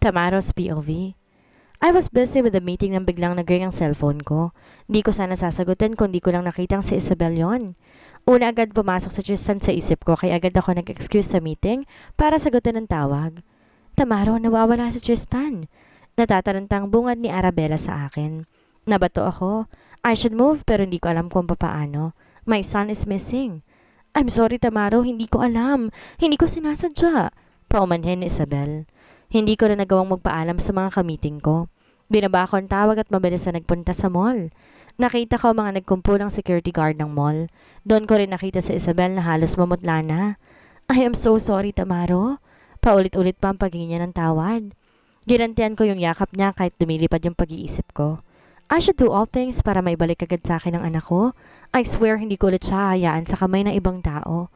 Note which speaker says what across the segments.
Speaker 1: Tamaro's POV. I was busy with the meeting nang biglang nag-ring ang cellphone ko. Di ko sana sasagutin kung di ko lang nakitang si Isabel yon. Una agad pumasok sa Tristan sa isip ko kaya agad ako nag-excuse sa meeting para sagutin ang tawag. Tamaro, nawawala si Tristan. Natatarantang bungad ni Arabella sa akin. Nabato ako. I should move pero hindi ko alam kung papaano. My son is missing. I'm sorry Tamaro, hindi ko alam. Hindi ko sinasadya. Paumanhin ni Isabel. Hindi ko na nagawang magpaalam sa mga kamiting ko. Binaba ko ang tawag at mabilis na nagpunta sa mall. Nakita ko mga nagkumpulang security guard ng mall. Doon ko rin nakita si Isabel na halos mamutla na. I am so sorry, Tamaro. Paulit-ulit pa ang paghingi niya ng tawad. Ginantian ko yung yakap niya kahit lumilipad yung pag-iisip ko. I should do all things para maibalik agad sa akin ang anak ko. I swear hindi ko ulit siya hayaan sa kamay ng ibang tao.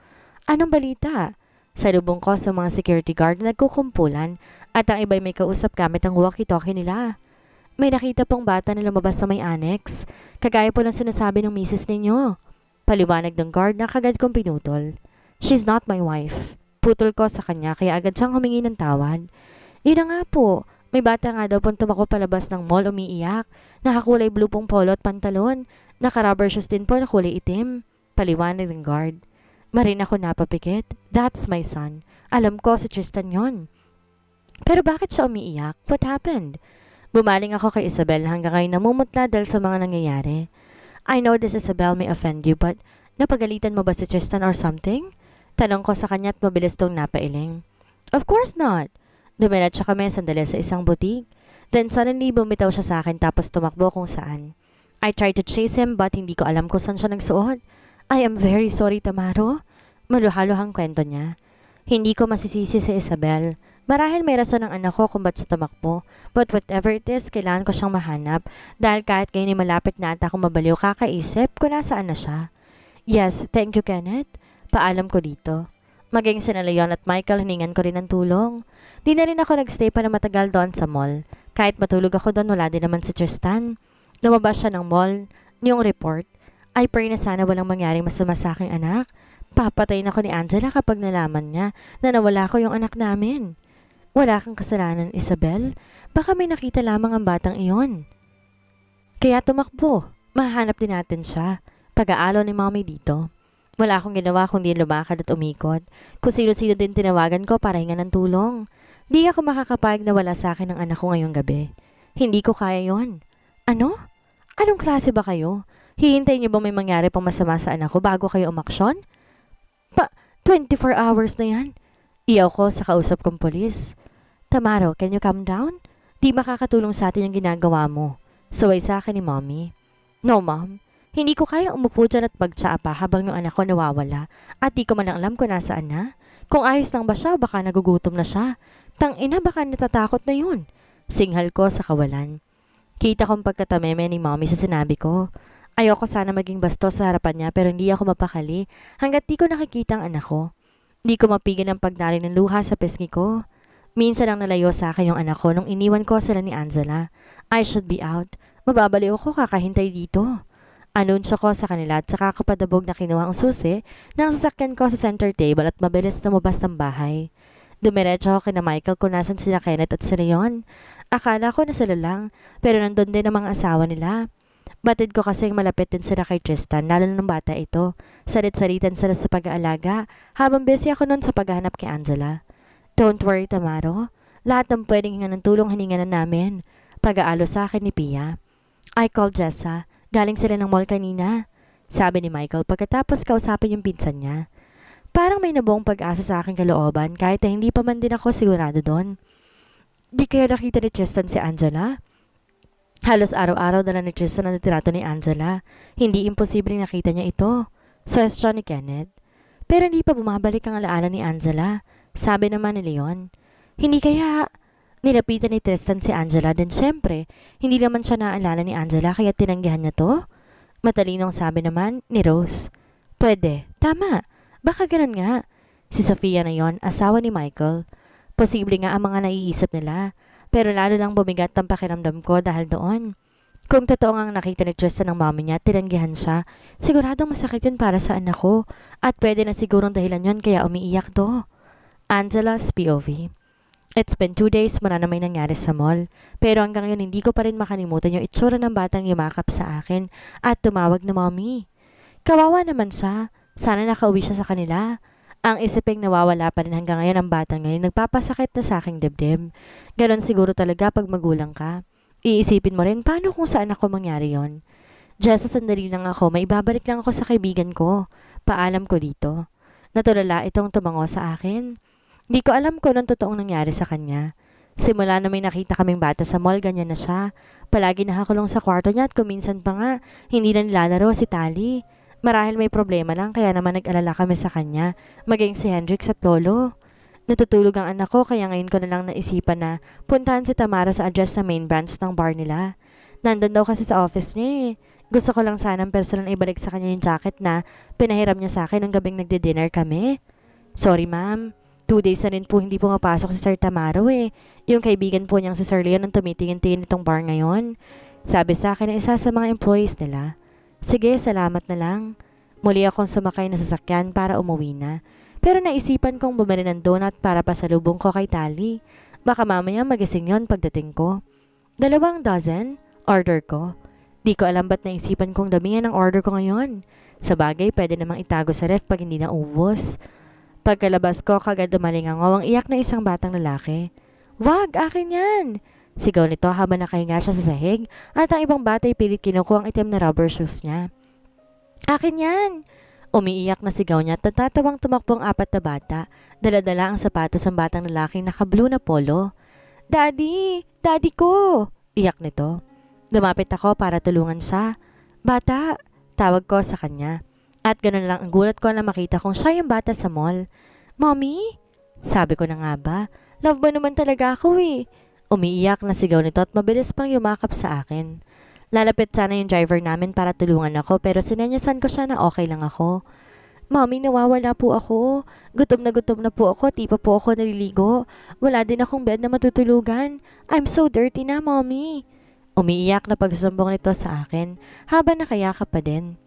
Speaker 1: Anong balita? Salubong ko sa mga security guard na nagkukumpulan at ang iba'y may kausap gamit ang walkie-talkie nila. May nakita pong bata na lumabas sa may annex. Kagaya po ng sinasabi ng misis ninyo. Paliwanag ng guard na kagad kong pinutol. She's not my wife. Putol ko sa kanya kaya agad siyang humingi ng tawad. Yun na nga po. May bata nga daw pong tumako palabas ng mall umiiyak. Nakakulay blue pong polo at pantalon. Naka-rubber shoes din po na kulay itim. Paliwanag ng guard. Marin ako napapikit. That's my son. Alam ko si Tristan yon. Pero bakit siya umiiyak? What happened? Bumaling ako kay Isabel hanggang ngayon namumutla dahil sa mga nangyayari. I know this Isabel may offend you but napagalitan mo ba si Tristan or something? Tanong ko sa kanya at mabilis tong napailing. Of course not. Dumiretso kami sandali sa isang butik. Then suddenly bumitaw siya sa akin tapos tumakbo kung saan. I tried to chase him but hindi ko alam kung saan siya nagsuot. I am very sorry, Tamaro. Maluhaluhang kwento niya. Hindi ko masisisi si Isabel. Marahil may rason ng anak ko kung ba't siya tumakbo. But whatever it is, kailangan ko siyang mahanap. Dahil kahit ngayon ay malapit na ata akong mabaliw kakaisip kung nasaan na siya. Yes, thank you Kenneth. Paalam ko dito. Maging sina Leon at Michael hiningan ko rin ng tulong. Di na rin ako nagstay pa na matagal doon sa mall. Kahit matulog ako doon, wala din naman si Tristan. Lumabas siya ng mall. Yung report. I pray na sana walang mangyaring masama sa aking anak. Papatayin ako ni Angela kapag nalaman niya na nawala ko yung anak namin. Wala kang kasalanan, Isabel. Baka may nakita lamang ang batang iyon. Kaya tumakbo. Mahanap din natin siya. Pag-aalo ni Mommy dito. Wala akong ginawa kundi lumakad at umikot. Kung sino-sino din tinawagan ko para hingan ng tulong. Di ako makakapayag na wala sa akin ang anak ko ngayong gabi. Hindi ko kaya yon. Ano? Anong klase ba kayo? Hihintayin niyo ba may mangyari pang masama sa anak ko bago kayo umaksyon? 24 hours na yan. Iyaw ko sa kausap kong polis. Tamaro, can you calm down? Di makakatulong sa atin yung ginagawa mo. Suway sa akin ni Mommy. No, Mom. Hindi ko kaya umupo dyan at magtsaa pa habang yung anak ko nawawala at di ko man lang alam kung nasaan na. Kung ayos lang ba siya, baka nagugutom na siya. Tangina, baka natatakot na yun. Singhal ko sa kawalan. Kita kong pagkatameme ni Mommy sa sinabi ko. Ayoko sana maging bastos sa harapan niya pero hindi ako mapakali hanggat di ko nakikita ang anak ko. Di ko mapigil ang pagdali ng luha sa pisngi ko. Minsan lang nalayo sa akin yung anak ko nung iniwan ko sila ni Angela. I should be out. Mababaliw ako kakahintay dito. Anunsyo ko sa kanila at saka kapadabog na kinuha ang susi ng sasakyan ko sa center table at mabilis na mabas ng bahay. Dumiretso ako kina Michael kung nasan sila Kenneth at si Leon. Akala ko na sila lang pero nandun din ang mga asawa nila. Batid ko kasing malapit din sila kay Tristan, lalo ng bata ito. Salit-salitan sila sa pag-aalaga, habang busy ako noon sa paghahanap kay Angela. Don't worry, Tamaro. Lahat ng pwedeng hingan ng tulong hiningan na namin. Pag-aalo sa akin ni Pia. I called Jessa. Galing sila ng mall kanina. Sabi ni Michael pagkatapos kausapin yung pinsan niya. Parang may nabuong pag-asa sa aking kalooban kahit na hindi pa man din ako sigurado doon. Di kaya nakita ni Tristan si Angela? Halos araw-araw dala ni Tristan ang litrato ni Angela. Hindi imposibleng nakita niya ito. Suwestyon ni Kenneth. Pero hindi pa bumabalik ang alaala ni Angela. Sabi naman ni Leon. Hindi kaya nilapitan ni Tristan si Angela din syempre, hindi naman siya naalala ni Angela kaya tinanggihan niya to? Matalinong sabi naman ni Rose. Pwede. Tama. Baka ganun nga. Si Sofia na yon, asawa ni Michael. Posible nga ang mga naiisip nila. Pero lalo lang bumigat ang pakiramdam ko dahil doon. Kung totoo ngang nakita ni Tristan ng mami niya, tinanggihan siya, siguradong masakit yun para sa anak ko. At pwede na sigurong dahilan yun kaya umiiyak do. Angela's POV. It's been 2 days mula na may nangyari sa mall. Pero hanggang ngayon hindi ko pa rin makalimutan yung itsura ng batang yumakap sa akin at tumawag na mommy. Kawawa naman siya. Sana nakauwi siya sa kanila. Ang isiping nawawala pa rin hanggang ngayon ang batang ngayon nagpapasakit na sa aking dibdib. Ganon siguro talaga pag magulang ka. Iisipin mo rin paano kung saan ako mangyari yon. Just sa sandali lang ako, may ibabalik lang ako sa kaibigan ko. Paalam ko dito. Natulala itong tumango sa akin. Di ko alam kung anong totoong nangyari sa kanya. Simula na may nakita kaming bata sa mall, ganyan na siya. Palagi nakakulong sa kwarto niya at kuminsan pa nga, hindi na nilalaro si Tali. Marahil may problema lang kaya naman nag-alala kami sa kanya, maging si Hendrix at Lolo. Natutulog ang anak ko kaya ngayon ko na lang naisipan na puntahan si Tamara sa address sa main branch ng bar nila. Nandun daw kasi sa office niya eh. Gusto ko lang sanang personal ibalik sa kanya yung jacket na pinahiram niya sa akin nung gabing nagde-dinner kami. Sorry ma'am. 2 days na rin po hindi pumapasok si Sir Tamaro eh. Yung kaibigan po niyang si Sir Leon ang tumitingin-tingin itong bar ngayon. Sabi sa akin na isa sa mga employees nila. Sige, salamat na lang. Muli akong sumakay na sasakyan para umuwi na. Pero naisipan kong bumili ng donut para pasalubong ko kay Tali. Baka mamaya magising yon pagdating ko. 2 dozen? Order ko. Di ko alam ba't naisipan kong damihan ang order ko ngayon. Sa bagay, pwede namang itago sa ref pag hindi na ubos. Pagkalabas ko, kagad umalingangaw ang iyak na isang batang lalaki. Wag, akin yan! Sigaw nito habang nakahinga siya sa sahig at ang ibang bata ay pilit kinukuha ang itim na rubber shoes niya. Akin yan! Umiiyak na sigaw niya at natatawang tumakbo ang 4 na bata. Dala-dala ang sapatos ng batang lalaking naka-blue na polo. Daddy! Daddy ko! Iyak nito. Lumapit ako para tulungan siya. Bata! Tawag ko sa kanya. At ganun lang ang gulat ko na makita kong siya yung bata sa mall. Mommy? Sabi ko na nga ba? Love mo naman talaga ako eh. Umiiyak na sigaw nito at mabilis pang yumakap sa akin. Lalapit sana yung driver namin para tulungan ako pero sinenyasan ko siya na okay lang ako. Mommy, nawawala po ako. Gutom na po ako, di pa po ako naliligo. Wala din akong bed na matutulugan. I'm so dirty na, Mommy. Umiiyak na pagsusumbong nito sa akin habang nakayakap pa din.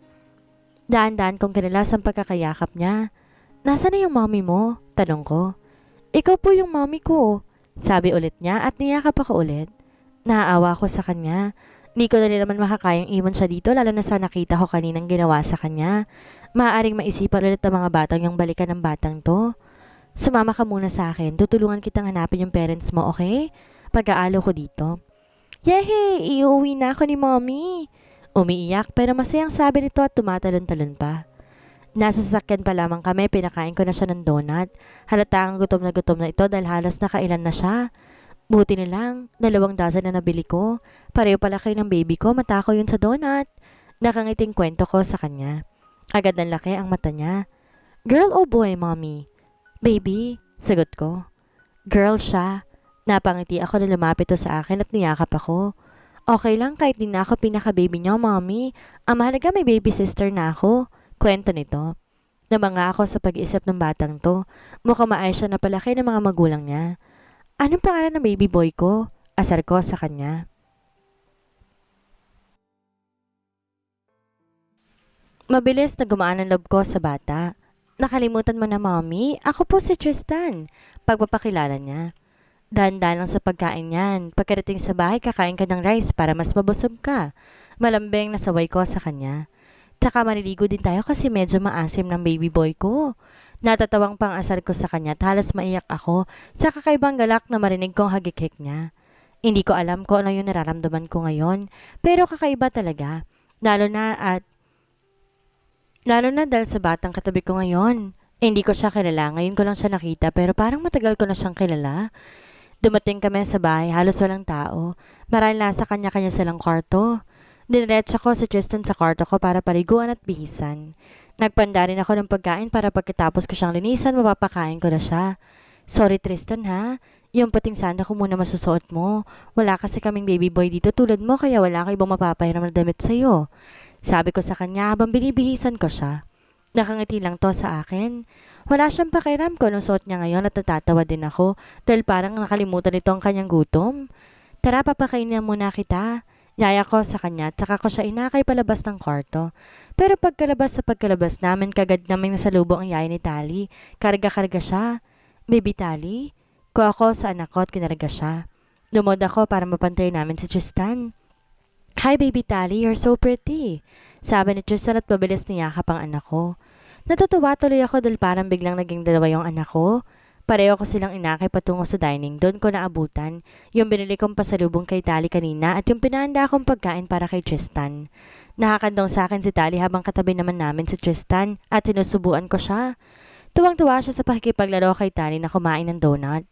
Speaker 1: Daan-daan kong kinilas ang pagkakayakap niya. Nasaan na yung mommy mo? Tanong ko. Ikaw po yung mommy ko. Sabi ulit niya at niyakap ako ulit. Naaawa ko sa kanya. Di ko na rin naman makakayang iwan siya dito lalo na sa nakita ko kaninang ginawa sa kanya. Maaaring maisipan ulit ng mga batang yung balikan ng batang to. Sumama ka muna sa akin. Tutulungan kitang hanapin yung parents mo, okay? Pag-aalo ko dito. Yehey! Iuwi na ako ni mommy. Umiiyak pero masayang sabi nito at tumatalon-talon pa. Nasa sasakyan pa lamang kami, pinakain ko na siya ng donut. Halatang gutom na ito dahil halos nakailan na siya. Buti na lang, 2 dozen na nabili ko. Pareho pala kayo ng baby ko, matako yun sa donut. Nakangiting kwento ko sa kanya. Agad ng laki ang mata niya. Girl o boy, mommy? Baby, sagot ko. Girl siya. Napangiti ako na lumapit to sa akin at niyakap ako. Okay lang kahit di na ako pinaka-baby niyo, mommy. Ang mahalaga may baby sister na ako. Kwento nito. Namanga ako sa pag-iisip ng batang to. Mukhang maayos siya na palaki ng mga magulang niya. Anong pangalan ng baby boy ko? Asar ko sa kanya. Mabilis na gumaan ang loob ko sa bata. Nakalimutan mo na, mommy. Ako po si Tristan. Pagpapakilala niya. Dahan-dahan lang sa pagkain yan. Pagkarating sa bahay, kakain ka ng rice para mas mabusog ka. Malambing na saway ko sa kanya. Tsaka maliligo din tayo kasi medyo maasim ng baby boy ko. Natatawang pang asar ko sa kanya at halos maiyak ako sa kakaibang galak na marinig kong hagikik niya. Hindi ko alam kung ano yung nararamdaman ko ngayon, pero kakaiba talaga. Lalo na dahil sa batang katabi ko ngayon. Hindi ko siya kilala, ngayon ko lang siya nakita pero parang matagal ko na siyang kilala. Dumating kami sa bahay, halos walang tao. Marahil nasa kanya-kanya silang kwarto. Diniretso ko si Tristan sa kwarto ko para paliguan at bihisan. Nagpanda rin ako ng pagkain para pagkatapos ko siyang linisan, mapapakain ko na siya. Sorry Tristan ha, yung puting sanda ko muna masusuot mo. Wala kasi kaming baby boy dito tulad mo kaya wala ka ibang mapapahiram na damit sa'yo. Sabi ko sa kanya habang binibihisan ko siya. Nakangiti lang to sa akin. Wala siyang pakiram ko nung suot niya ngayon at natatawa din ako dahil parang nakalimutan nito ang kanyang gutom. Tara papakainin muna kita. Yaya ko sa kanya at saka ko siya inakay palabas ng kwarto. Pero pagkalabas namin kagad naming nasalubong ang yaya ni Tali. Karga-karga siya. Baby Tali, ko ako sa anak ko at kinarga siya. Lumod ako para mapantay namin si Tristan. Hi baby Tally, you're so pretty. Sabi ni Tristan at pabilis niyakap ang anak ko. Natutuwa tuloy ako dahil parang biglang naging dalawa yung anak ko. Pareho ko silang inakay patungo sa dining. Doon ko naabutan yung binili kong pasalubong kay Tally kanina at yung pinahanda kong pagkain para kay Tristan. Nakakandong sa akin si Tally habang katabi naman namin si Tristan at sinusubuan ko siya. Tuwang-tuwa siya sa pakikipaglaro kay Tally na kumain ng donut.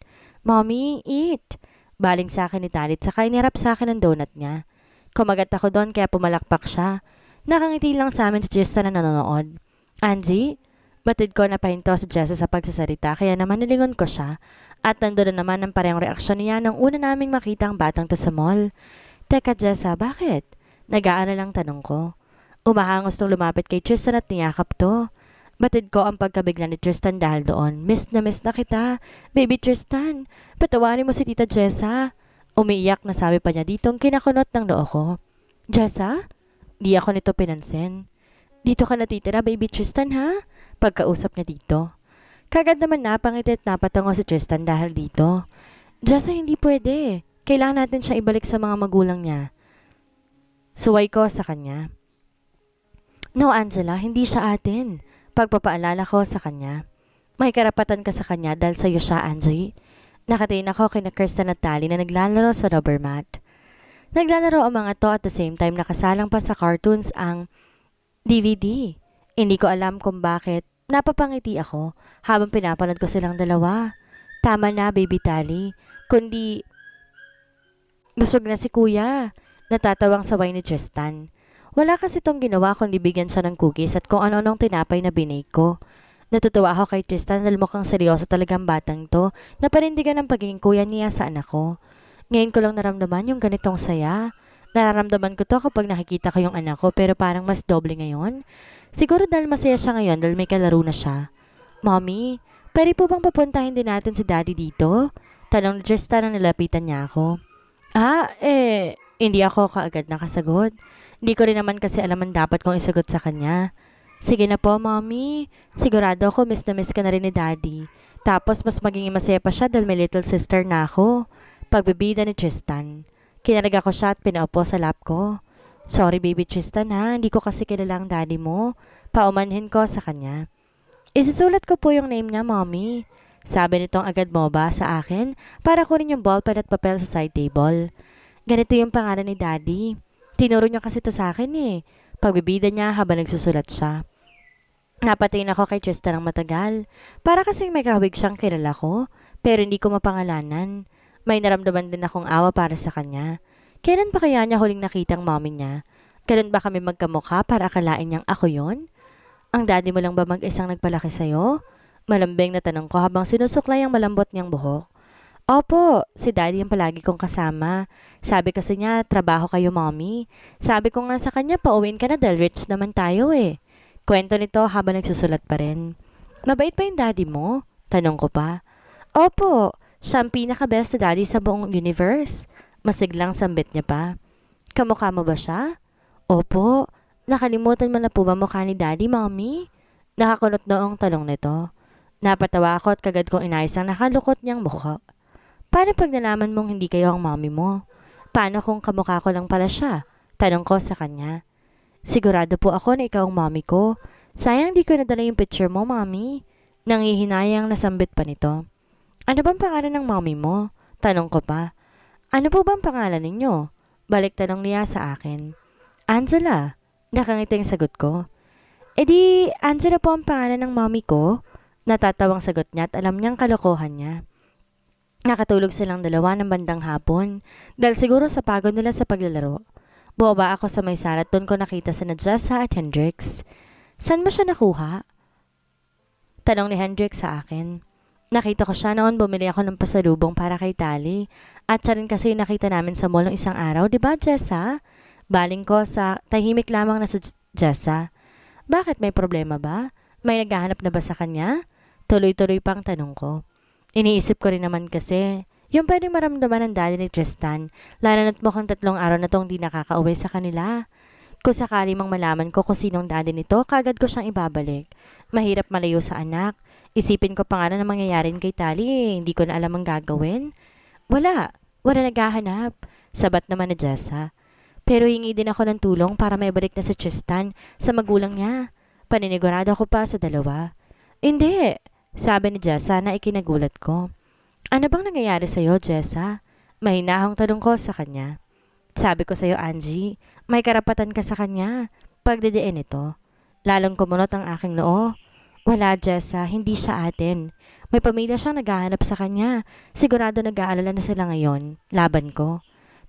Speaker 1: Mommy, eat! Baling sa akin ni Tally at saka inirap sa akin ang donut niya. Kumagat ako doon kaya pumalakpak siya. Nakangiti lang sa amin si Tristan na nanonood. Angie? Batid ko na pahinto si Jessa sa pagsasalita kaya naman nilingon ko siya at nandoon na naman ang parehong reaksyon niya nang una naming makita ang batang to sa mall. Teka Jessa, bakit? Nag-aaral lang tanong ko. Umahangos nung lumapit kay Tristan at niyakap to. Batid ko ang pagkabigla ni Tristan dahil doon. Miss na kita. Baby Tristan, patawarin mo si Tita Jessa. Umiiyak na sabi pa niya ditong kinakunot ng noo ko. Jessa? Di ako nito pinansin. Dito ka natitira, baby Tristan ha? Pagkausap niya dito. Kagad naman napangiti at napatango si Tristan dahil dito. Jessa, hindi pwede. Kailangan natin siya ibalik sa mga magulang niya. Suway ko sa kanya. No, Angela, hindi siya atin. Pagpapaalala ko sa kanya. May karapatan ka sa kanya dahil sa'yo siya, Angie. Nakatingin ako kina Kirsten at Tally na naglalaro sa rubber mat. Naglalaro ang mga to at the same time nakasalang pa sa cartoons ang DVD. Hindi ko alam kung bakit napapangiti ako habang pinapanood ko silang dalawa. Tama na, baby Tally. Kundi busog na si kuya. Natatawang saway ni Tristan. Wala kasi tong ginawa kundi bigyan siya ng cookies at kung ano-anong tinapay na binake ko. Natutuwa ako kay Tristan dahil mukhang seryoso talagang batang to na parindigan ng pagiging kuya niya sa anak ko. Ngayon ko lang naramdaman yung ganitong saya. Nararamdaman ko to kapag nakikita ko yung anak ko pero parang mas doble ngayon. Siguro dahil masaya siya ngayon dahil may kalaro na siya. Mommy, pwede po bang papuntahin din natin si Daddy dito? Tanong ni Tristan nang nilapitan niya ako. Hindi ako kaagad nakasagot. Hindi ko rin naman kasi alam ang dapat kong isagot sa kanya. Sige na po, Mommy. Sigurado ako miss na miss ka na rin ni Daddy. Tapos mas magiging masaya pa siya dahil may little sister na ako. Pagbibida ni Tristan. Kinaraga ko siya at pinaupo sa lap ko. Sorry baby Tristan ha, hindi ko kasi kilala ang daddy mo. Paumanhin ko sa kanya. Isusulat ko po yung name niya, Mommy. Sabi nitong agad moba sa akin para kunin yung ballpen at papel sa side table. Ganito yung pangalan ni Daddy. Tinuro niya kasi ito sa akin eh. Pagbibida niya habang nagsusulat siya. Napatingin ako kay Tristan ng matagal. Para kasing may kahawig siyang kilala ko, pero hindi ko mapangalanan. May naramdaman din akong awa para sa kanya. Kailan pa kaya niya huling nakitang mommy niya? Kailan ba kami magkamukha para akalain niyang ako yon? Ang daddy mo lang ba mag-isang nagpalaki sa'yo? Malambing na tanong ko habang sinusuklay ang malambot niyang buhok. Opo, si daddy ang palagi kong kasama. Sabi kasi niya, trabaho kayo mommy. Sabi ko nga sa kanya, pauwiin ka na dahil rich naman tayo eh. Kwento nito habang nagsusulat pa rin. Mabait pa yung daddy mo? Tanong ko pa. Opo, siya ang pinaka-best na daddy sa buong universe. Masiglang sambit niya pa. Kamukha mo ba siya? Opo. Nakalimutan mo na po ba mukha ni Daddy, Mommy? Nakakunot noong tanong nito. Napatawa ako at kagad kong inayos ang nakalukot niyang mukha. Paano pag nalaman mong hindi kayo ang mommy mo? Paano kung kamukha ko lang pala siya? Tanong ko sa kanya. Sigurado po ako na ikaw ang mommy ko. Sayang di ko nadala yung picture mo, Mommy. Nangihinayang nasambit pa nito. Ano bang pangalan ng mommy mo? Tanong ko pa. Ano po bang pangalan ninyo? Balik tanong niya sa akin. Angela. Nakangiting sagot ko. E di, Angela po ang pangalan ng mommy ko? Natatawang sagot niya at alam niyang kalokohan niya. Nakatulog silang dalawa ng bandang hapon dahil siguro sa pagod nila sa paglalaro. Bumaba ako sa may sala at doon ko nakita si Jessa at Hendrix. Saan mo siya nakuha? Tanong ni Hendrix sa akin. Nakita ko siya noon bumili ako ng pasalubong para kay Tally. At siya rin kasi nakita namin sa mall ng isang araw, di ba Jessa? Baling ko sa tahimik lamang na sa Jessa. Bakit may problema ba? May naghahanap na ba sa kanya? Tuloy-tuloy pang tanong ko. Iniisip ko rin naman kasi, yung pwedeng maramdaman ng daddy ni Tristan, lalo na't mukhang 3 araw na tong di nakakauwi sa kanila. Kung sakali mang malaman ko kung sinong daddy nito, kagad ko siyang ibabalik. Mahirap malayo sa anak. Isipin ko pa nga na mangyayari kay Tali hindi ko na alam ang gagawin. Wala naghahanap. Sabat naman na Jessa. Pero hingi din ako ng tulong para maibalik na si Tristan sa magulang niya. Paninigurado ko pa sa dalawa. Hindi, sabi ni Jessa na ikinagulat ko. Ano bang nangyayari sa'yo, Jessa? Mahinahong tanong ko sa kanya. Sabi ko sa'yo, Angie, may karapatan ka sa kanya. Pagdidiin ito. Lalong kumunot ang aking noo. Wala, Jessa, hindi siya atin. May pamilya siyang naghahanap sa kanya. Sigurado nag-aalala na sila ngayon. Laban ko.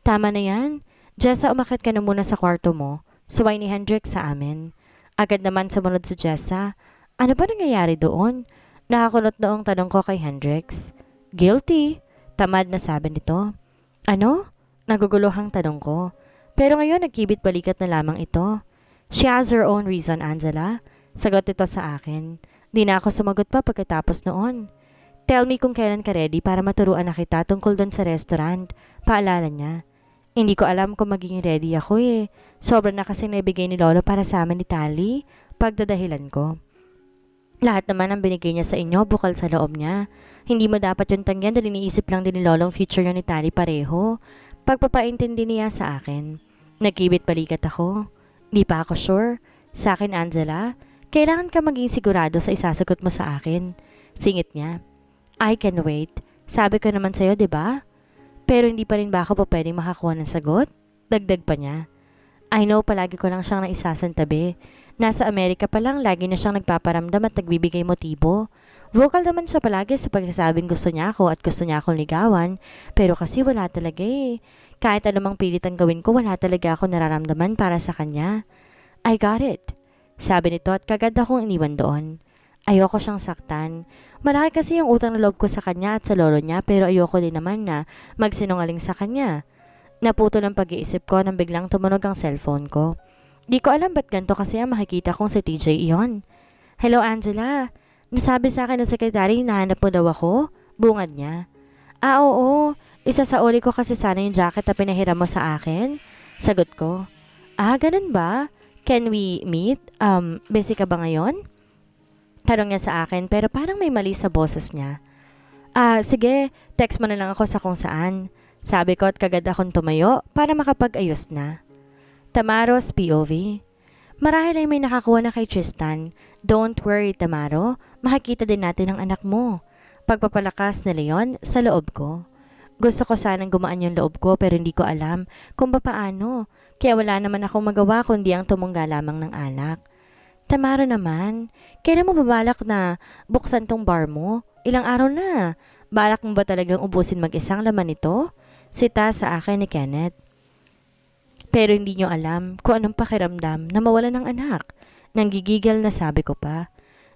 Speaker 1: Tama na yan. Jessa, umakyat ka na muna sa kwarto mo. Suway ni Hendrik sa amin. Agad naman sumunod si Jessa. Ano ba nangyayari doon? Nakakulot noong tanong ko kay Hendrix. Guilty. Tamad na sabi nito. Ano? Naguguluhang tanong ko. Pero ngayon nagkibit balikat na lamang ito. She has her own reason, Angela. Sagot ito sa akin. Di na ako sumagot pa pagkatapos noon. Tell me kung kailan ka ready para maturuan na kita tungkol doon sa restaurant. Paalala niya. Hindi ko alam kung magiging ready ako eh. Sobrang na kasing naibigay ni Lolo para sa amin ni Tali. Pagdadahilan ko. Lahat naman ang binigay niya sa inyo bukal sa loob niya. Hindi mo dapat yung tangyan dahil iniisip lang din ni Lolo ang future niya ni Tali pareho. Pagpapaintindi niya sa akin. Nagkibit balikat ako. Di pa ako sure. Sa akin, Angela, kailangan ka maging sigurado sa isasagot mo sa akin. Singit niya. I can wait. Sabi ko naman sa'yo, di ba? Pero hindi pa rin ba ako pa pwedeng makakuha ng sagot? Dagdag pa niya. I know palagi ko lang siyang naisasantabi. Nasa Amerika pa lang lagi na siyang nagpaparamdam at nagbibigay motibo. Vocal naman siya palagi sa pagsasabing gusto niya ako at gusto niya akong ligawan. Pero kasi wala talaga eh. Kahit anumang pilit ang gawin ko, wala talaga ako nararamdaman para sa kanya. I got it. Sabi nito at kagad akong iniwan doon. Ayoko siyang saktan. Malaki kasi yung utang na loob ko sa kanya at sa lolo niya pero ayoko din naman na magsinungaling sa kanya. Naputol ang pag-iisip ko nang biglang tumunog ang cellphone ko. Di ko alam ba't ganito kasi ang makikita kong si TJ iyon. Hello Angela, nasabi sa akin ng sekretary hinahanap mo daw ako? Bungad niya. Oo, isasauli ko kasi sana yung jacket na pinahiram mo sa akin. Sagot ko. Ganun ba? Can we meet? Busy ka ba ngayon? Tanong niya sa akin pero parang may mali sa boses niya. Sige, text mo na lang ako sa kung saan. Sabi ko at kagad akong tumayo para makapag-ayos na. Tamaro's POV. Marahil ay may nakakuha na kay Tristan. Don't worry, Tamaro. Makikita din natin ang anak mo. Pagpapalakas ni Leon sa loob ko. Gusto ko sanang gumaan yung loob ko pero hindi ko alam kung paano. Kaya wala naman akong magawa kundi ang tumungga lamang ng alak. Tamaro naman, kailan mo babalak na buksan tong bar mo? Ilang araw na. Balak mo ba talagang ubusin mag-isang laman nito? Sita sa akin ni Kenneth. Pero hindi nyo alam kung anong pakiramdam na mawala ng anak. Nanggigigil na sabi ko pa.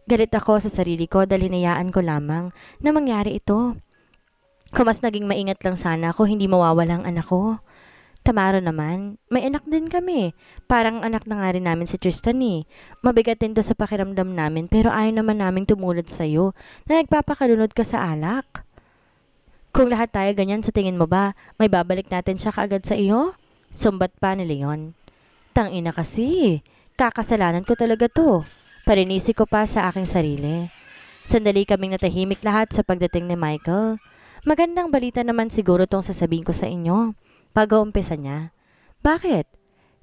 Speaker 1: Galit ako sa sarili ko dahil hinayaan ko lamang na mangyari ito. Kung mas naging maingat lang sana ako, hindi mawawala ang anak ko. Tamaro naman, may anak din kami. Parang anak na nga rin namin si Tristan eh. Mabigat din to sa pakiramdam namin pero ayaw naman naming tumulad sa'yo na nagpapakalunod ka sa alak. Kung lahat tayo ganyan sa tingin mo ba, may babalik natin siya kaagad sa iyo? Sumbat pa ni Leon. Tangina kasi, kakasalanan ko talaga to. Parinisi ko pa sa aking sarili. Sandali kaming natahimik lahat sa pagdating ni Michael. Magandang balita naman siguro tong sasabihin ko sa inyo. Pag-uumpisa niya. Bakit?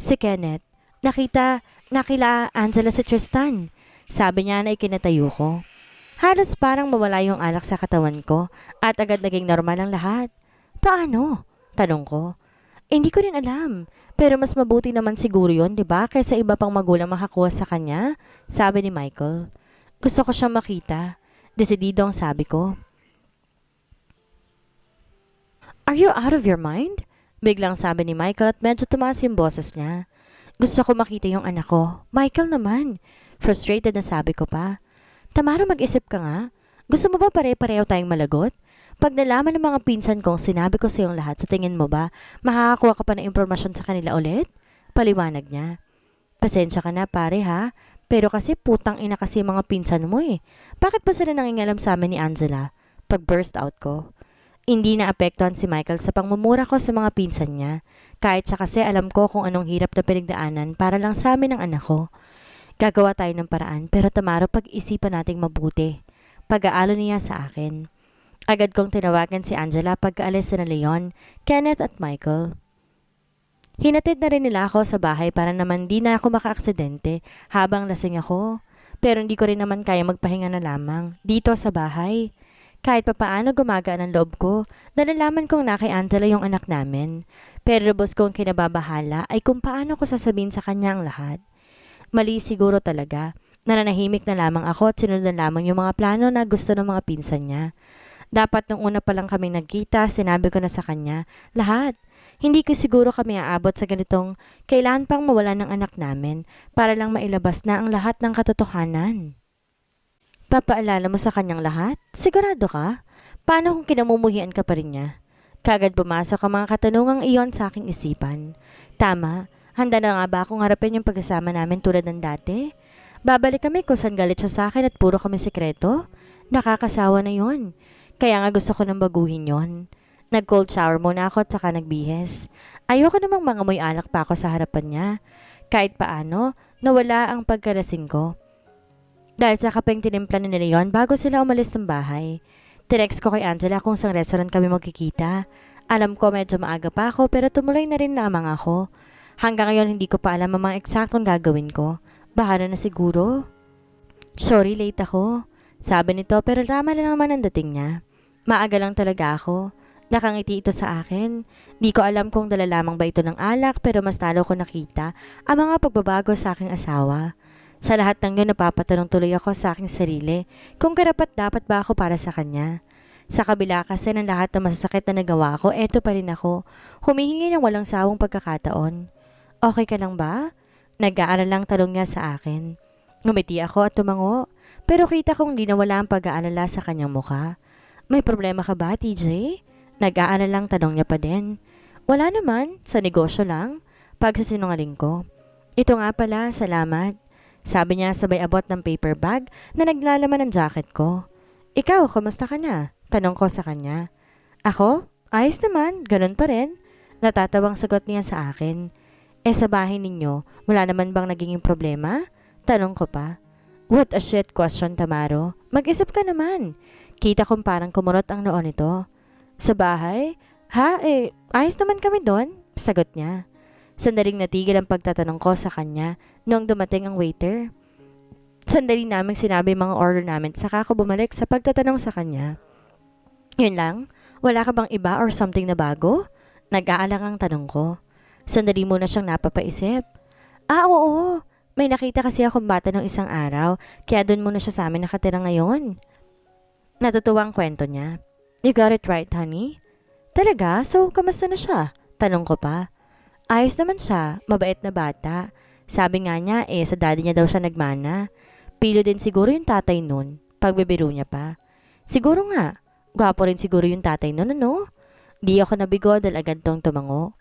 Speaker 1: Si Kenneth. Nakila Angela si Tristan. Sabi niya na ikinatayo ko. Halos parang mawala yung alak sa katawan ko at agad naging normal ang lahat. Paano? Tanong ko. Hindi ko rin alam. Pero mas mabuti naman siguro yun, di ba? Kaysa iba pang magulang makakuha sa kanya. Sabi ni Michael. Gusto ko siyang makita. Desidido ang sabi ko. Are you out of your mind? Biglang sabi ni Michael at medyo tumaas yung boses niya. Gusto ko makita yung anak ko. Michael naman. Frustrated na sabi ko pa. Tamara, mag-isip ka nga. Gusto mo ba pare-pareho tayong malagot? Pag nalaman ng mga pinsan kong sinabi ko sa iyong lahat, sa tingin mo ba, makakakuha ka pa ng impormasyon sa kanila ulit? Paliwanag niya. Pasensya ka na pare ha, pero kasi putang ina kasi mga pinsan mo eh. Bakit ba sila nangingalam sa amin ni Angela? Pag burst out ko. Hindi naapektuhan si Michael sa pangmumura ko sa mga pinsan niya. Kahit siya kasi alam ko kung anong hirap na pinagdaanan para lang sa amin ng anak ko. Gagawa tayo ng paraan pero Tamaro pag-isipan nating mabuti. pag-aalo niya sa akin. Agad kong tinawagan si Angela pagkaalis na Leon, Kenneth at Michael. Hinatid na rin nila ako sa bahay para naman di na ako makaaksidente habang lasing ako. Pero hindi ko rin naman kaya magpahinga na lamang dito sa bahay. Kahit papaano gumagaan ang loob ko, nalalaman kong na kay Angela yung anak namin. Pero lubos kong kinababahala ay kung paano ko sasabihin sa kanya ang lahat. Mali siguro talaga. Nananahimik na lamang ako at sinunod na lamang yung mga plano na gusto ng mga pinsan niya. Dapat nung una pa lang kami nagkita, sinabi ko na sa kanya, lahat. Hindi ko siguro kami aabot sa ganitong kailangan pang mawala ng anak namin para lang mailabas na ang lahat ng katotohanan. Papaalala mo sa kanyang lahat? Sigurado ka? Paano kung kinamumuhian ka pa rin niya? Kagad pumasok ang mga katanungang iyon sa aking isipan. Tama, handa na nga ba akong harapin yung pagkasama namin tulad ng dati? Babalik kami kung saan galit siya sa akin at puro kami sekreto? Nakakasawa na yon. Kaya nga gusto ko nang baguhin yon. Nag-cold shower muna ako at saka nagbihis. Ayoko namang mangamoy alak pa ako sa harapan niya. Kahit paano, nawala ang pagkalasing ko. Dahil sa kapeng tinimpla ni Leon bago sila umalis ng bahay. Tinext ko kay Angela kung saan restaurant kami magkikita. Alam ko medyo maaga pa ako pero tumuloy na rin lamang ako. Hanggang ngayon hindi ko pa alam ang mga eksaktong gagawin ko. Bahala na siguro. Sorry, late ako. Sabi nito pero tama na naman ang dating niya. Maaga lang talaga ako. Nakangiti ito sa akin. Di ko alam kung dala lamang ba ito ng alak pero mas lalo ko nakita ang mga pagbabago sa aking asawa. Sa lahat ng yun napapatanong tuloy ako sa aking sarili kung karapat dapat ba ako para sa kanya. Sa kabila kasi ng lahat ng masasakit na nagawa ko, eto pa rin ako, humihingi ng walang sawang pagkakataon. Okay ka lang ba? Nag-aalala lang tanong niya sa akin. Ngumiti ako at tumango, pero kita kong di nawala ang pag-aalala sa kanyang mukha. May problema ka ba, TJ? Nag-aalala lang tanong niya pa din. Wala naman, sa negosyo lang. Pagsasinungaling ko. Ito nga pala, salamat. Sabi niya sabay abot ng paper bag na naglalaman ng jacket ko. Ikaw, kamusta ka na? Tanong ko sa kanya. Ako? Ayos naman, ganun pa rin. Natatawang sagot niya sa akin. Sa bahay ninyo, wala naman bang naging problema? Tanong ko pa. What a shit question, Tamaro. Mag-isip ka naman. Kita kong parang kumurot ang noon nito. Sa bahay? Ha? Ayos naman kami doon? Sagot niya. Sandaling natigil ang pagtatanong ko sa kanya noong dumating ang waiter. Sandali naming sinabi mga order namin saka ako bumalik sa pagtatanong sa kanya. Yun lang? Wala ka bang iba or something na bago? Nag-aalang ang tanong ko. Sandali muna siyang napapaisip. Oo. May nakita kasi akong bata ng isang araw kaya doon muna siya sa amin nakatira ngayon. Natutuwa ang kwento niya. You got it right, honey? Talaga? So, kamusta na siya? Tanong ko pa. Ayos naman siya, mabait na bata. Sabi nga niya, sa daddy niya daw siya nagmana. Pilo din siguro yung tatay nun, pagbibiro niya pa. Siguro nga, gwapo rin siguro yung tatay nun, ano? Di ako nabigo dahil agad tong tumango.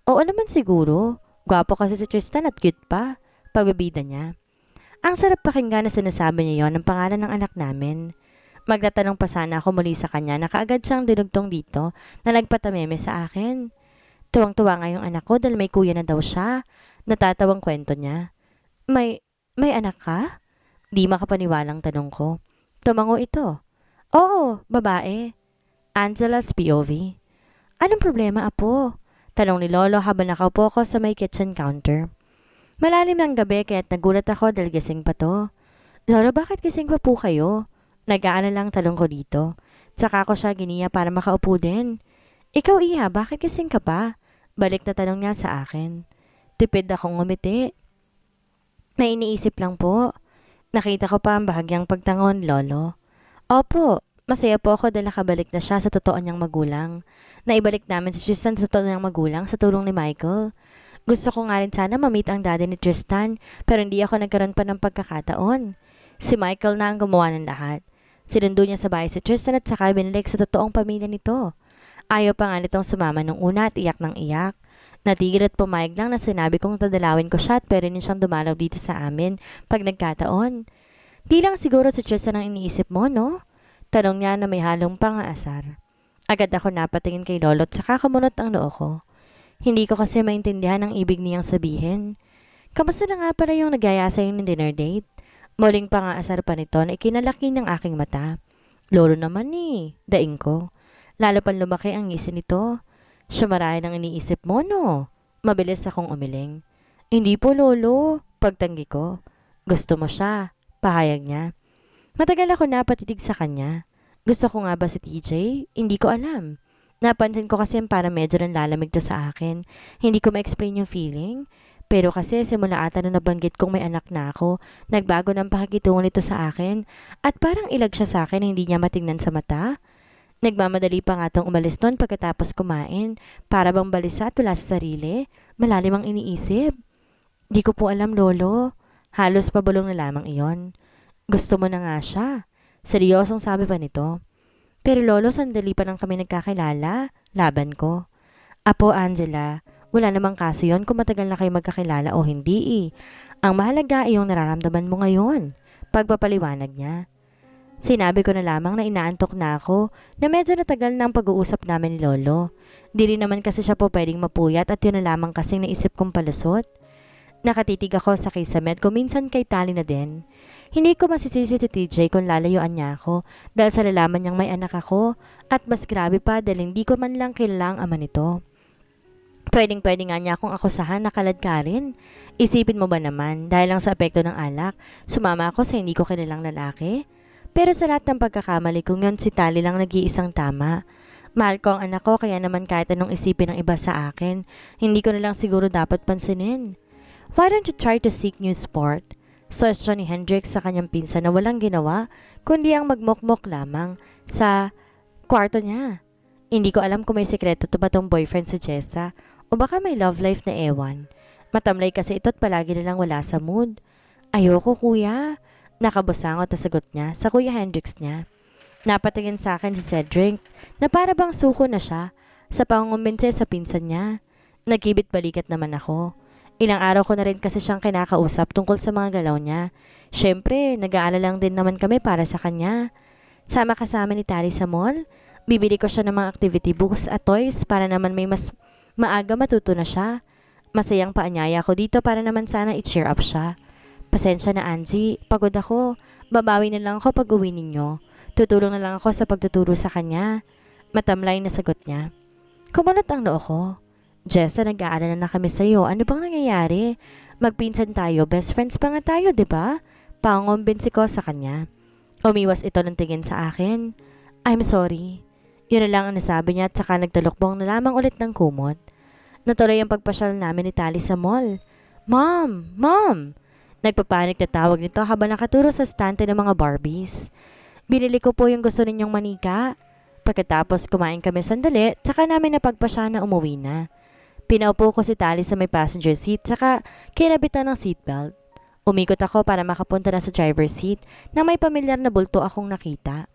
Speaker 1: Oo naman siguro, gwapo kasi si Tristan at cute pa, pagbibida niya. Ang sarap pakinggan na sinasabi niya yon ng pangalan ng anak namin. Magtatanong pa sana ako muli sa kanya na kaagad siyang dinugtong dito na nagpatameme sa akin. Tuwang-tuwa nga yung anak ko dahil may kuya na daw siya. Natatawang kwento niya. May anak ka? Di makapaniwalang tanong ko. Tumango ito. Oo, babae. Angela's POV. Anong problema, apo? Tanong ni Lolo habang nakaupo ko sa may kitchen counter. Malalim ng gabi kaya't nagulat ako dahil gising pa to. Lolo, bakit gising pa po kayo? Nag-aalala lang talong ko dito. Saka ko siya giniya para makaupo din. Ikaw, Iha, bakit gising ka pa? Balik na tanong niya sa akin. Tipid akong ngumiti. May iniisip lang po. Nakita ko pa ang bahagyang pagtangon, Lolo. Opo, masaya po ako dahil nakabalik na siya sa totoo niyang magulang. Naibalik namin si Tristan sa totoo niyang magulang sa tulong ni Michael. Gusto ko nga rin sana ma-meet ang daddy ni Tristan pero hindi ako nagkaroon pa ng pagkakataon. Si Michael na ang gumawa ng lahat. Sinundo niya sa bahay si Tristan at saka binalik sa totoong pamilya nito. Ayaw pa nga nitong sumama nung una at iyak ng iyak. Natigil at pumayag lang na sinabi kong dadalawin ko siya at pwede niya siyang dumalaw dito sa amin pag nagkataon. Di lang siguro si Tristan ang iniisip mo, no? Tanong niya na may halong pang-aasar. Agad ako napatingin kay Lolo at saka kumunot ang noo ko. Hindi ko kasi maintindihan ang ibig niyang sabihin. Kamusta na nga pala yung nagaya sa'yo ng dinner date? Muling pang-aasar pa nito na ikinalaki ng aking mata. Lolo naman daing ko. Lalo pang lumaki ang ngisi nito. Siya marahil ang iniisip mo, no? Mabilis akong umiling. Hindi po, lolo. Pagtanggi ko. Gusto mo siya. Pahayag niya. Matagal ako napatitig sa kanya. Gusto ko nga ba si TJ? Hindi ko alam. Napansin ko kasi para medyo nanlalamig to sa akin. Hindi ko ma-explain yung feeling. Pero kasi simula ata nung nabanggit kong may anak na ako, nagbago ng pakikitungo nito sa akin at parang ilag siya sa akin na hindi niya matingnan sa mata. Nagmamadali pa nga tong umalis nun pagkatapos kumain para bang balisa at wala sa sarili. Malalim ang iniisip. Di ko po alam, lolo. Halos pabulong na lamang iyon. Gusto mo na nga siya. Seryosong sabi pa nito. Pero lolo, sandali pa lang kami nagkakilala. Laban ko. Apo, Angela, wala namang kaso yon kung matagal na kayo magkakilala o hindi. Ang mahalaga ay yung nararamdaman mo ngayon. Pagpapaliwanag niya. Sinabi ko na lamang na inaantok na ako na medyo natagal na ang pag-uusap namin ni lolo. Di rin naman kasi siya po pwedeng mapuyat at yun na lamang kasing naisip kong palusot. Nakatitig ako sa kisame ko minsan kay Tali na din. Hindi ko masisisi si TJ kung lalayuan niya ako dahil sa lalaman niyang may anak ako at mas grabe pa dahil hindi ko man lang kilala ang ama nito. Pwedeng-pwede nga niya akong akusahan na kalad ka rin. Isipin mo ba naman dahil lang sa apekto ng alak, sumama ako sa hindi ko kilalang lalaki? Pero sa lahat ng pagkakamali kong yun, si Tali lang nag-iisang tama. Mahal ko ang anak ko kaya naman kahit anong isipin ng iba sa akin, hindi ko na lang siguro dapat pansinin. Why don't you try to seek new sport? Suwestyon ni Hendrix sa kanyang pinsan na walang ginawa, kundi ang magmokmok lamang sa kwarto niya. Hindi ko alam kung may sekreto to ba tong boyfriend sa Jessa o baka may love life na ewan. Matamlay kasi ito't palagi nilang wala sa mood. Ayoko kuya. Nakabusangot na sagot niya sa kuya Hendrix niya. Napatingin sa akin si Cedric na para bang suko na siya sa pangungumbinse sa pinsan niya. Nagkibit balikat naman ako. Ilang araw ko na rin kasi siyang kinakausap tungkol sa mga galaw niya. Siyempre, nag-aalala lang din naman kami para sa kanya. Sama kasama ni Tari sa mall. Bibili ko siya ng mga activity books at toys para naman may mas maaga matuto na siya. Masayang paanyaya ko dito para naman sana i-cheer up siya. Pasensya na Angie, pagod ako. Babawi na lang ako pag uwi ninyo. Tutulong na lang ako sa pagtuturo sa kanya. Matamlay na sagot niya. Kumunot ang noo ko. Jessa, nag-aalala na kami sa'yo. Ano bang nangyayari? Magpinsan tayo. Best friends pa nga tayo, di ba? Pangombinsi ko sa kanya. Umiwas ito ng tingin sa akin. I'm sorry. Yun na lang ang nasabi niya at saka nagtalokbong na lamang ulit ng kumot. Natuloy ang pagpasyal namin ni Tali sa mall. Mom! Mom! Nagpapanik na tawag nito habang nakaturo sa stante ng mga Barbies. Binili ko po yung gusto ninyong manika. Pagkatapos kumain kami sandali, tsaka namin napagpasya na umuwi na. Pinaupo ko si Tali sa may passenger seat saka kinabitan ng seatbelt. Umikot ako para makapunta na sa driver's seat na may pamilyar na bulto akong nakita.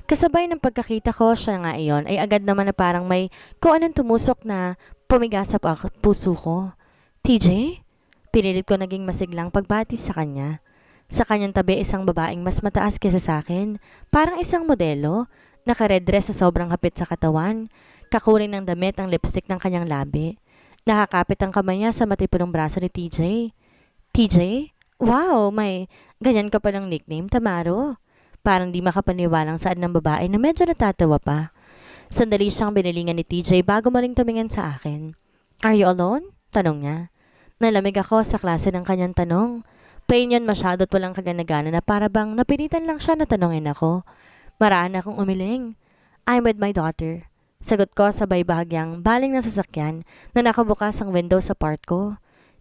Speaker 1: Kasabay ng pagkakita ko siya nga iyon ay agad naman na parang may kung anong tumusok na pumigasap ang puso ko. TJ? Pinilit ko naging masiglang pagbati sa kanya. Sa kanyang tabi isang babaeng mas mataas kaysa sa akin, parang isang modelo. Naka-red dress sa sobrang hapit sa katawan. Kakuring ng damit ang lipstick ng kanyang labi. Nakakapit ang kamay niya sa matipunong braso ni TJ. TJ? Wow, may ganyan ka palang nickname, Tamaro. Parang di makapaniwalang saan ng babae na medyo natatawa pa. Sandali siyang binilingan ni TJ bago maling tumingin sa akin. Are you alone? Tanong niya. Nalamig ako sa klase ng kanyang tanong. Plain yun masyado at walang kaganagana na para bang napilitan lang siya na tanongin ako. Maraan akong umiling. I'm with my daughter. Sagot ko sabay bahagyang baling ng sasakyan na nakabukas ang window sa part ko.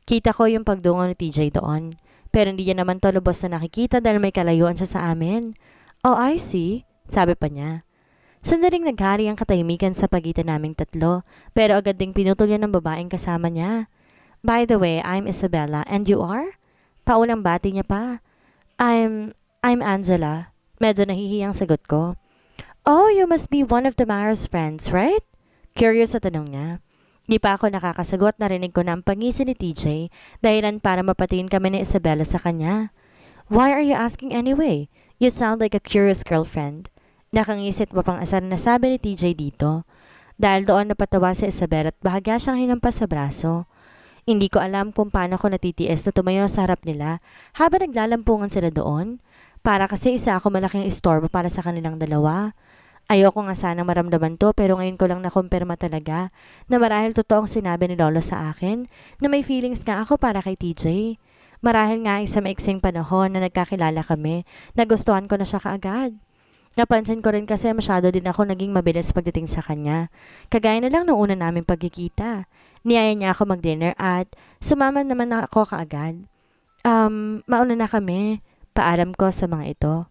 Speaker 1: Kita ko yung pagdungo ni TJ doon. Pero hindi niya naman to lubos na nakikita dahil may kalayuan siya sa amin. Oh, I see. Sabi pa niya. Sandaling naghari ang katahimikan sa pagitan naming tatlo pero agad ding pinutol yan ng babaeng kasama niya. By the way, I'm Isabella and you are? Paunang bati niya pa. I'm Angela. Medyo nahihiyang sagot ko. Oh, you must be one of Tamara's friends, right? Curious sa tanong niya. Di pa ako nakakasagot, narinig ko na ang pangisi ni TJ dahilan para mapatingin kami ni Isabella sa kanya. Why are you asking anyway? You sound like a curious girlfriend. Nakangisit pa pang asar na sabi ni TJ dito. Dahil doon napatawa si Isabella at bahagya siyang hinampas sa braso. Hindi ko alam kung paano ko natitiis na tumayo sa harap nila habang naglalampungan sila doon. Para kasi isa ako malaking istorbo para sa kanilang dalawa. Ayoko nga sanang maramdaman to pero ngayon ko lang nakumpirma talaga na marahil totoong sinabi ni Lolo sa akin na may feelings nga ako para kay TJ. Marahil nga sa maiksing panahon na nagkakilala kami, nagustuhan ko na siya kaagad. Napansin ko rin kasi masyado din ako naging mabilis pagdating sa kanya. Kagaya na lang noong una namin pagkikita. Niyaya niya ako mag-dinner at sumama naman ako kaagad. Mauna na kami. Paalam ko sa mga ito.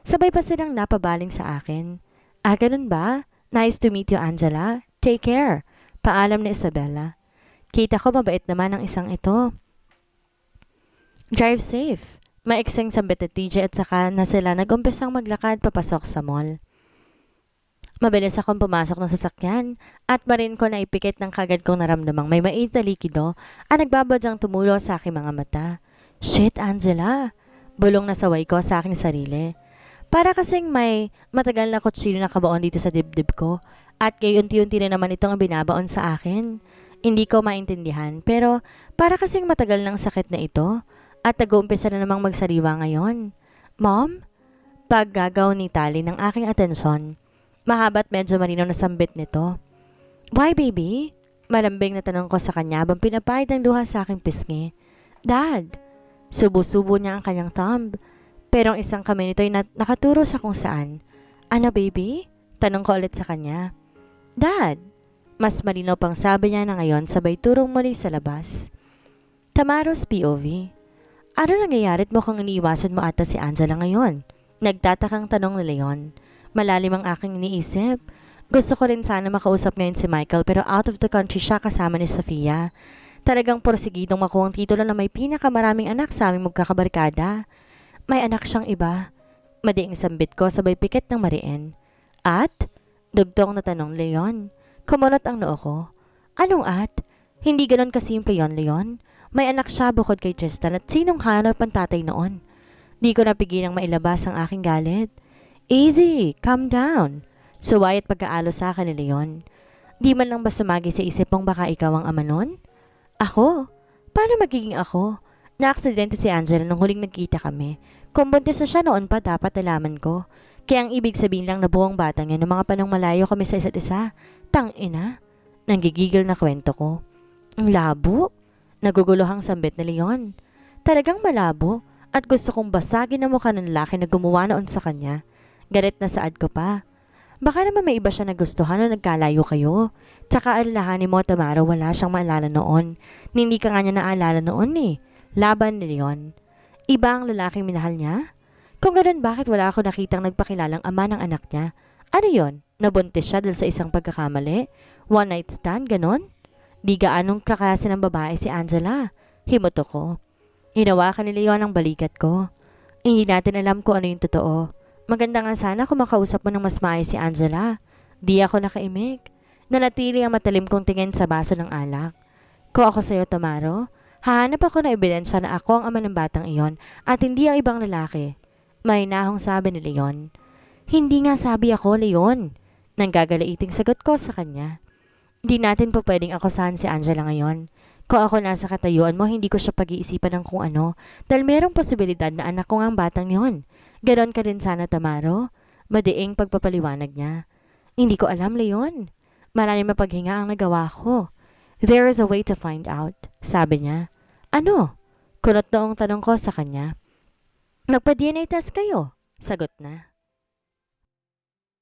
Speaker 1: Sabay pa silang napabaling sa akin. Ganun ba? Nice to meet you, Angela. Take care. Paalam ni Isabella. Kita ko mabait naman ang isang ito. Drive safe. Maiksing sambit at TJ at saka na sila nag-umpisang maglakad papasok sa mall. Mabilis akong pumasok ng sasakyan at marin ko na ipikit ng kagad kong naramdamang may mait na likido at nagbabadyang tumulo sa aking mga mata. Shit, Angela! Bulong na saway ko sa aking sarili. Para kasing may matagal na kutsilyo na kabaon dito sa dibdib ko at kay unti-unti na naman itong binabaon sa akin. Hindi ko maintindihan pero para kasing matagal ng sakit na ito at nag-uumpisa na namang magsariwa ngayon. Mom? Paggagaw ni Tali ng aking atensyon. Mahaba't medyo marinaw na sambit nito. Why baby? Malambing na tanong ko sa kanya habang pinapahid ng luha sa aking pisngi. Dad? Subo-subo niya ang kanyang thumb. Pero ang isang kamay nito ay nakaturo sa kung saan. Ano baby? Tanong ko ulit sa kanya. Dad? Mas malinaw pang sabi niya na ngayon sabay turong muli sa labas. Tamaro's POV. Ano nangyayarit mo kung iniiwasan mo ata si Angela ngayon? Nagtatakang tanong ni Leon. Malalim ang aking iniisip. Gusto ko rin sana makausap ngayon si Michael pero out of the country siya kasama ni Sofia. Talagang porsigidong makuha ang titulo na may pinakamaraming anak sa aming magkakabarkada. May anak siyang iba. Madiing sambit ko sabay pikit ng mariin. At? Dugtong na tanong Leon. Kumunot ang noo ko. Anong at? Hindi ganon kasimple yon, Leon. May anak siya bukod kay Tristan at sinong hanap ang tatay noon? Di ko napigilang mailabas ang aking galit. Easy, calm down. Suway at pagkaalo sa akin ni Leon. Di man lang ba sumagi sa isip mong baka ikaw ang ama nun? Ako? Paano magiging ako? Na-aksidente si Angela nung huling nagkita kami. Kung buntis na siya noon pa dapat nalaman ko. Kaya ang ibig sabihin lang na buong batang yan ng mga panong malayo kami sa isa't isa. Tangina. Nanggigigil na kwento ko. Ang labo. Naguguluhang sambit ni Leon. Talagang malabo at gusto kong basagin ang mukha ng lalaki na gumawa noon sa kanya. Galit na saad ko pa. Baka naman may iba siya nagustuhan na nagkalayo kayo. Tsaka alalahanin mo, Tamara, wala siyang maalala noon. Hindi ka nga niya naalala noon eh. Laban ni Leon. Iba ang lalaking minahal niya? Kung ganoon, bakit wala ako nakitang nagpakilalang ama ng anak niya? Ano yon? Nabuntis siya dahil sa isang pagkakamali? One night stand, ganon? Di gaanong kaklase ng babae si Angela. Himuto ko. Hinawakan ni Leon ang balikat ko. Hindi natin alam kung ano yung totoo. Maganda nga sana kung makausap mo ng mas maayos si Angela. Di ako nakaimik. Nanatili ang matalim kong tingin sa baso ng alak. Kung ako sa'yo, Tamaro, hahanap ako ng ebidensya na ako ang ama ng batang iyon at hindi ang ibang lalaki. May nahong sabi ni Leon. Hindi nga sabi ako, Leon. Nanggagaliiting sagot ko sa kanya. Di natin po pwedeng akusahan si Angela ngayon. Kung ako nasa katayuan mo, hindi ko siya pag-iisipan ng kung ano dahil merong posibilidad na anak ko nga ang batang yon. Ganon ka rin sana, Tamaro. Madiing pagpapaliwanag niya. Hindi ko alam, Leon. Malalim na paghinga ang nagawa ko. There is a way to find out, sabi niya. Ano? Kunot noong tanong ko sa kanya. Nagpa-DNA test kayo? Sagot na.